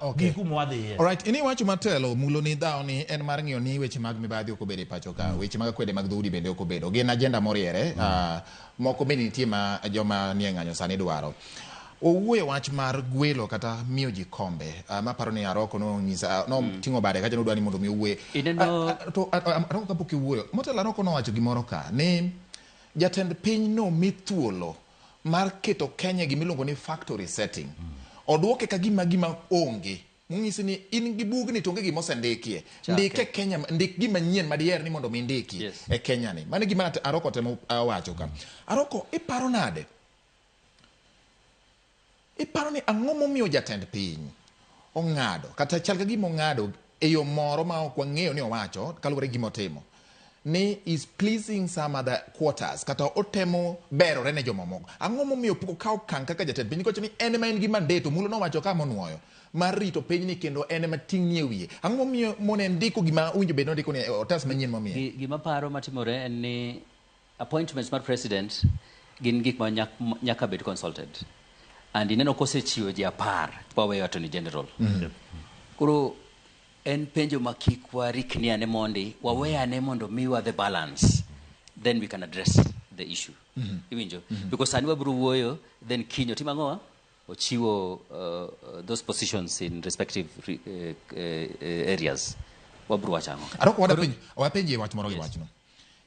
Okay. All right. Ini wacho matelo mulo ni dhao ni en mar ng'iyo ni weche mag mibadhi ok obedo e pacho ka. Weche mag kwede mag dhoudi bende ok obedo. Gin agenda moriere. Moko bende nitie ma joma nie ng'anyo sani dwaro. Owuoyo wach mar gwelo kata miyo ji kombe. Maparo ni Aroko no ng'isa no ting'o bade kacha nodwani mondo mi owuoye. To Aroko kapok iwuoyo. Motelo Aroko no wacho gimoro ka ni jatend piny no mithuolo mar keto Kenya gimiluongo ni factory setting. Oduoke ka gima onge. Mung'isi ni in gi bugni to onge gima osendikie. Ndike Kenya, ndik gima nyien madier ni mondo mi ndiki e Kenya ni. Mane gima Aroko temo wacho ka. Aroko, iparo nade? Iparo ni ang'o momiyo jatend piny ong'ado kata chal ka gima ong'ado e yo moro ma ok wang'eyo ni owacho kaluwore gi gima otimo ni is pleasing some other quarters kata otemo berore ne jomamoko. Ang'o momiyo pok okawo okang' kaka jatend piny kocho ni en ma en gi mandato mulo nowacho ka monuoyo mar rito piny ni kendo en ma ting' nie wiye. Ang'o momiyo mone ndiko gima winjo bed nondiko ni otas manyien momiyo. Gima paro matimore en ni appointments mar president gin gik ma nyaka bed consulted. And ineno kosechiwo ji 10 waweyo attorney general. Koro en penjo ma kik warikni ane mondi wawe ane mondo miwa the balance, then we can address the issue. Iwinjo because sani wabiro wuoyo then kinyo timang'owa ochiwo those positions in respective areas wabiro wachang'o. Aroko wapenje wach moro gi wachno.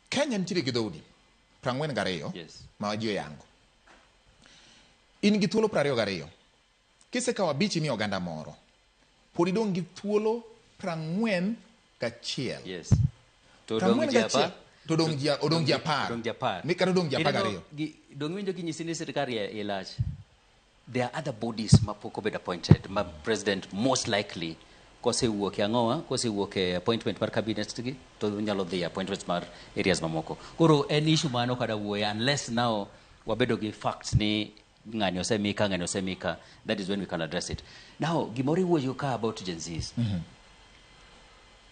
Kenya nitiere gi dhoudi 42 ma ji oyango. In gi thuolo 22. Kisekawo abich imiyo oganda moro. Pod idong' gi thuolo 41. Yes. To odong' ji 10. Mikaro odong' ji 12. Dong' winjo gi nyisi ni sirkal e lach. There are other bodies ma pok obed appointed. Ma president most likely kosewuok e ang'owa, kosewuok e appointment mar cabinet gi to nyalo dhi appointments mar areas mamoko. Koro en issue mano kada wuoya unless now wabedo gi facts ni ng'anyo semika, that is when we can address it. Now, gimori wuoyo ka about Gen Zs.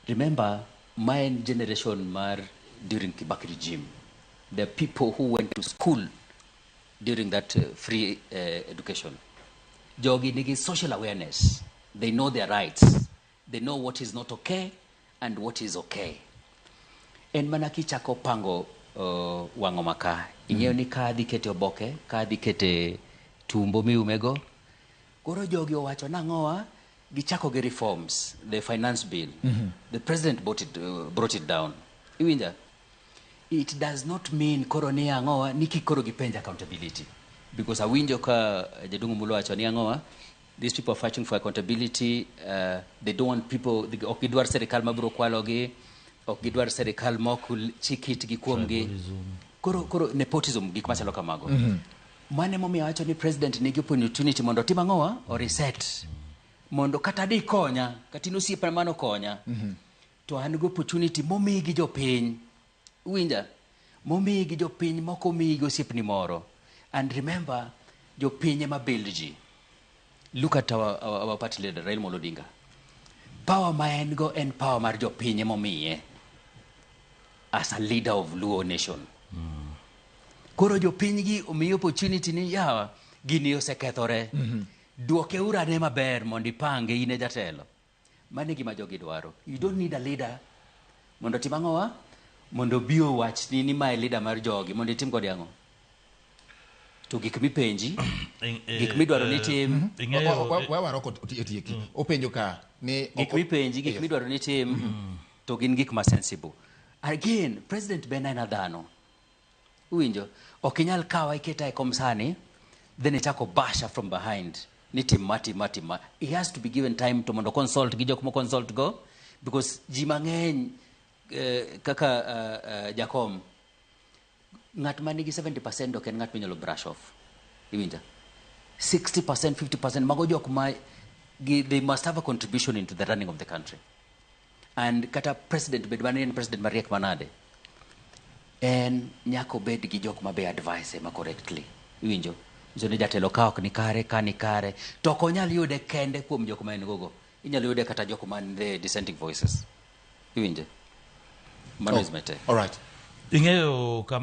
Remember, my generation mar during Kibaki regime, the people who went to school during that free education. Jogi nigi social awareness. They know their rights. They know what is not okay and what is okay. En manaki chako pango wang'o maka. Ing'eyo ni ka adhi kete oboke, ka adhi kete tumbo miumego. Koro jogi owacho nang'owa gichako gi reforms, the finance bill. The president brought it down. Iwinja? It does not mean koro ni ang'owa ni kikoro gipenja accountability. Because awinjo ka jadungu mulo wacho ni ang'owa, these people are fighting for accountability. They don't want people, ok gidwar serikal mabiro kwalogi, ok gidwar serikal moko chikit gi kuomgi. Koro nepotism gik machalo kamago. Mane momiyo wacho ni president nigi opportunity mondo tim ang'owa o reset. Mondo kata di konya, kata nosiepa mano konya. To an go opportunity momi gi jopiny. Winja, momi gi jopiny moko mi gi osiepni moro. And remember, jopiny ema build ji. Look at our party leader, Raila Odinga. Power ma en go en power mar jopiny ema omiye as a leader of Luo nation. Koro jopiny gi omiyo opportunity ni yawa gini osekethore. Duoke urane maber mondo ipange ine jatelo. Mane gima jogi dwaro. You don't need a leader mondo tim ang'owa mondo bio wach ni mae leader mar jogi mondo itim kod ang'o. To gik mipenji, gik midwaro ni tim. Waroko otieki. Openjo ka ni gik mipenji, gik midwaro ni tim to gin gik ma sensible. Again, President Ben en dhano. Uwinjo, okinyal kawa iketa e komsani, then itako basha from behind. Niti mati. He has to be given time to mondo consult gi jok mo consult go, because jimang'eny kaka Jakom, ng'at manigi 70% ok en ng'at minyalo brush off. Iwinja? 60%, 50% mago jok ma they must have a contribution into the running of the country. And kata president bedwani en president mariek manade. En nyako bed gi jok ma be advice ma correctly. Iwinjo? Jone jatelo ka ok ni kare, ka ni kare. To ok onyal yude kende kuom jok ma en gogo. Inyalo yude kata jok ma the dissenting voices. Iwinjo? Mano is my take. All right. Ing'eyo